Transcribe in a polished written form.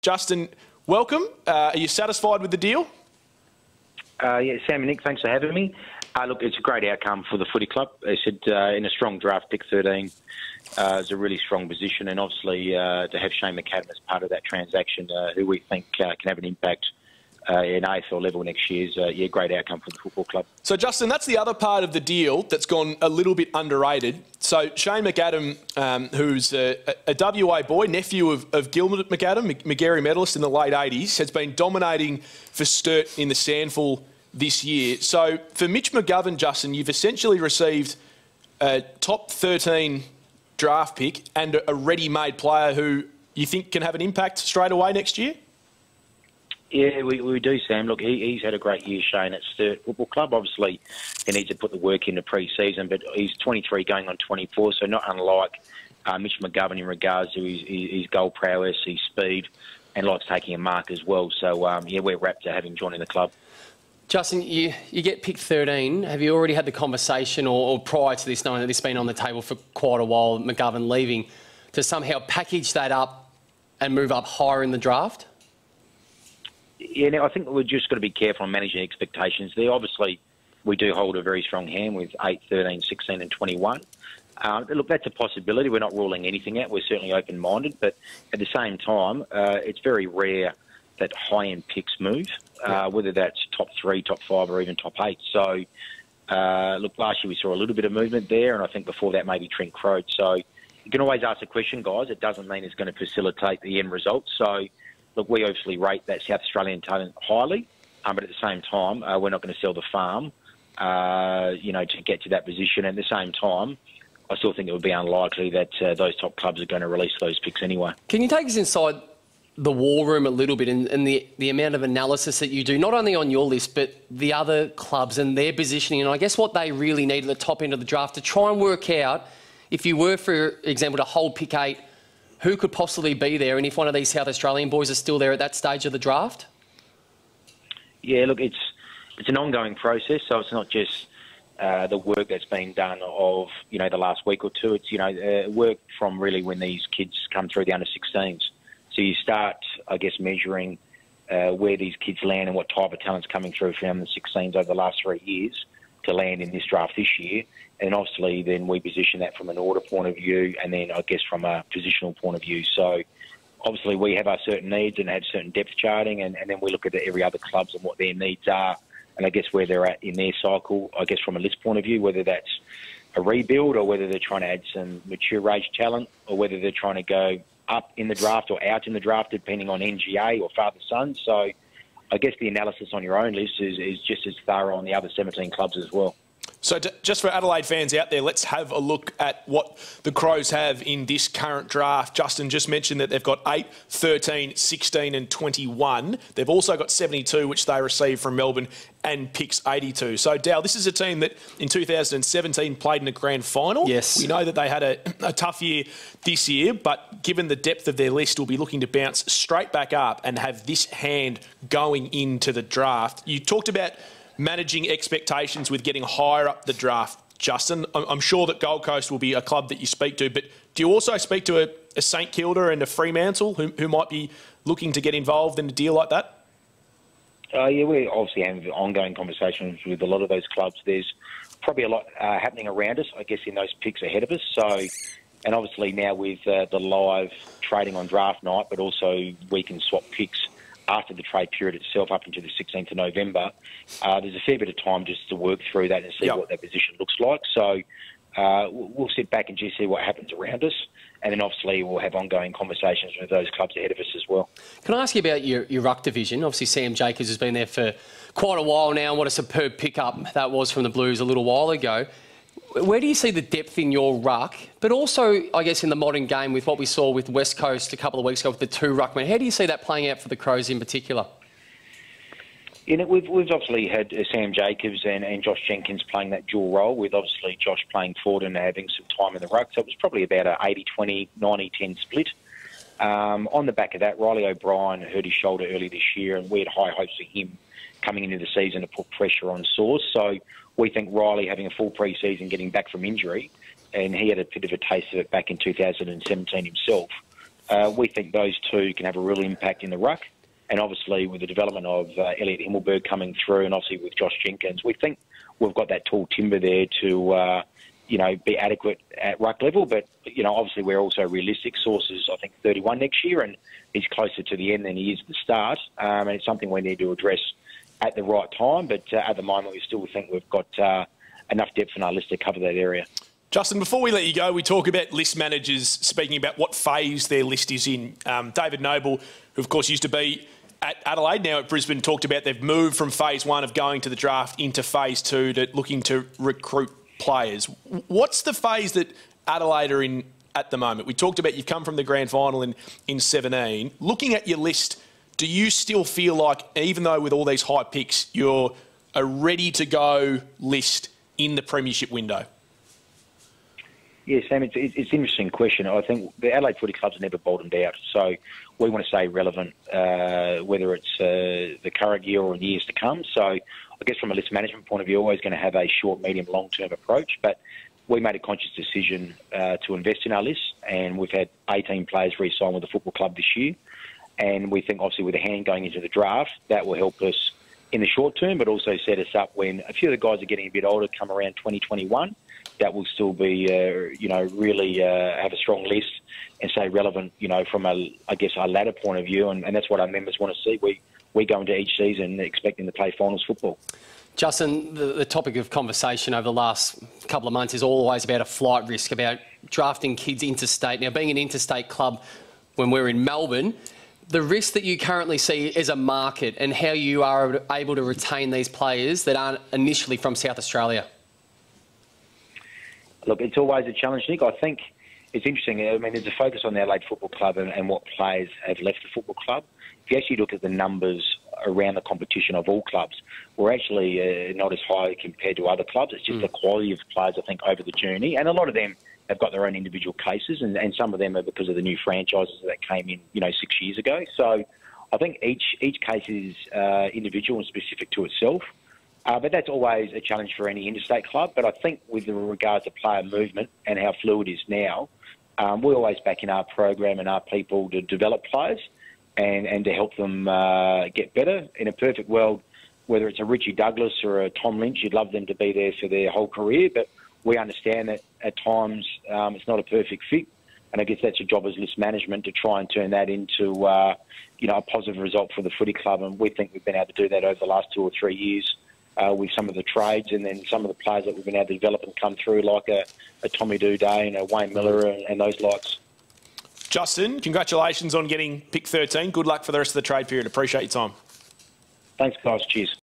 Justin, welcome. Are you satisfied with the deal? Yeah, Sam and Nick, thanks for having me. Look, it's a great outcome for the footy club. They said in a strong draft, pick 13 is a really strong position, and obviously to have Shane McAdam as part of that transaction, who we think can have an impact in AFL level next year, is great outcome for the football club. So, Justin, that's the other part of the deal that's gone a little bit underrated. So, Shane McAdam, who's a WA boy, nephew of Gilbert McAdam, Magarey medalist in the late 80s, has been dominating for Sturt in the Sandful this year. So, for Mitch McGovern, Justin, you've essentially received a top 13 draft pick and a ready-made player who you think can have an impact straight away next year? Yeah, we do, Sam. Look, he's had a great year, Shane, at Sturt Football Club. Obviously, he needs to put the work into pre-season, but he's 23 going on 24, so not unlike Mitch McGovern in regards to his goal prowess, his speed, and likes taking a mark as well. So, yeah, we're rapt to have him joining the club. Justin, you get picked 13. Have you already had the conversation, or prior to this, knowing that this has been on the table for quite a while, McGovern leaving, to somehow package that up and move up higher in the draft? Yeah, now I think we're just got to be careful on managing expectations there. Obviously, we do hold a very strong hand with 8, 13, 16 and 21. Look, that's a possibility. We're not ruling anything out. We're certainly open-minded. But at the same time, it's very rare that high-end picks move, whether that's top 3, top 5 or even top 8. So, look, last year we saw a little bit of movement there, and I think before that maybe Trent Croad. So you can always ask the question, guys. It doesn't mean it's going to facilitate the end result. So, look, we obviously rate that South Australian talent highly, but at the same time, we're not going to sell the farm, to get to that position. And at the same time, I still think it would be unlikely that those top clubs are going to release those picks anyway. Can you take us inside the war room a little bit and the amount of analysis that you do, not only on your list, but the other clubs and their positioning, and I guess what they really need at the top end of the draft to try and work out, if you were, for example, to hold pick 8, who could possibly be there, and if one of these South Australian boys is still there at that stage of the draft? Yeah, look, it's an ongoing process, so it's not just the work that's been done of, the last week or two. It's, work from really when these kids come through the under-16s. So you start, I guess, measuring where these kids land and what type of talent's coming through from the 16s over the last 3 years to land in this draft this year. And obviously then we position that from an order point of view and then, I guess, from a positional point of view. So obviously we have our certain needs and have certain depth charting, and then we look at every other clubs and what their needs are and I guess where they're at in their cycle, I guess, from a list point of view, whether that's a rebuild or whether they're trying to add some mature age talent or whether they're trying to go up in the draft or out in the draft, depending on NGA or father-son. So I guess the analysis on your own list is just as thorough on the other 17 clubs as well. So just for Adelaide fans out there, let's have a look at what the Crows have in this current draft. Justin just mentioned that they've got 8, 13, 16 and 21. They've also got 72, which they received from Melbourne, and picks 82. So, Dal, this is a team that in 2017 played in a grand final. Yes. We know that they had a tough year this year, but given the depth of their list, will be looking to bounce straight back up and have this hand going into the draft. You talked about managing expectations with getting higher up the draft, Justin. I'm sure that Gold Coast will be a club that you speak to, but do you also speak to a St Kilda and a Fremantle who might be looking to get involved in a deal like that? Yeah, we obviously have ongoing conversations with a lot of those clubs. There's probably a lot happening around us, I guess, in those picks ahead of us. So, and obviously now with the live trading on draft night, but also we can swap picks after the trade period itself up into the 16th of November, there's a fair bit of time just to work through that and see what that position looks like. So we'll sit back and just see what happens around us. And then obviously we'll have ongoing conversations with those clubs ahead of us as well. Can I ask you about your ruck division? Obviously Sam Jacobs has been there for quite a while now. What a superb pickup that was from the Blues a little while ago. Where do you see the depth in your ruck, but also, I guess, in the modern game with what we saw with West Coast a couple of weeks ago with the 2 ruckmen? How do you see that playing out for the Crows in particular? We've obviously had Sam Jacobs and Josh Jenkins playing that dual role, with obviously Josh playing forward and having some time in the ruck. So it was probably about a 80-20, 90-10 split. On the back of that, Riley O'Brien hurt his shoulder early this year, and we had high hopes for him coming into the season to put pressure on Source. So we think Riley having a full pre-season, getting back from injury, and he had a bit of a taste of it back in 2017 himself, We think those two can have a real impact in the ruck. And obviously with the development of Elliot Himmelberg coming through, and obviously with Josh Jenkins, we think we've got that tall timber there to, be adequate at ruck level. But, obviously we're also realistic. Sources, I think, 31 next year, and he's closer to the end than he is at the start. And it's something we need to address at the right time. But at the moment, we still think we've got enough depth in our list to cover that area. Justin, before we let you go, we talk about list managers speaking about what phase their list is in. David Noble, who of course used to be at Adelaide, now at Brisbane, talked about they've moved from phase one of going to the draft into phase two to looking to recruit players. What's the phase that Adelaide are in at the moment? We talked about you've come from the grand final in 17. Looking at your list, do you still feel like, even though with all these high picks, you're a ready-to-go list in the premiership window? Yeah, Sam, it's an interesting question. I think the Adelaide Footy Club's never bottomed out, so we want to stay relevant, whether it's the current year or in years to come. So I guess from a list management point of view, always going to have a short, medium, long-term approach. But we made a conscious decision to invest in our list, and we've had 18 players re-sign with the football club this year. And we think, obviously, with a hand going into the draft, that will help us in the short term, but also set us up when a few of the guys are getting a bit older, come around 2021. That will still be, really have a strong list and stay relevant, from our ladder point of view. And that's what our members want to see. We go into each season expecting to play finals football. Justin, the topic of conversation over the last couple of months is always about a flight risk, about drafting kids interstate. Now, being an interstate club when we're in Melbourne, the risk that you currently see as a market and how you are able to retain these players that aren't initially from South Australia. Look, it's always a challenge, Nick. I think it's interesting. I mean, there's a focus on the Adelaide Football Club and what players have left the football club. If you actually look at the numbers around the competition of all clubs, we're actually not as high compared to other clubs. It's just the quality of players, I think, over the journey. And a lot of them have got their own individual cases, and some of them are because of the new franchises that came in, 6 years ago. So I think each case is individual and specific to itself. But that's always a challenge for any interstate club. But I think with regard to player movement and how fluid it is now, we're always backing our program and our people to develop players and to help them get better. In a perfect world, whether it's a Richie Douglas or a Tom Lynch, you'd love them to be there for their whole career. But we understand that at times it's not a perfect fit. And I guess that's your job as list management to try and turn that into, a positive result for the footy club. And we think we've been able to do that over the last 2 or 3 years. With some of the trades and then some of the players that we've been able to develop and come through, like a Tommy Douday and a Wayne Miller and those likes. Justin, congratulations on getting pick 13. Good luck for the rest of the trade period. Appreciate your time. Thanks, guys. Cheers.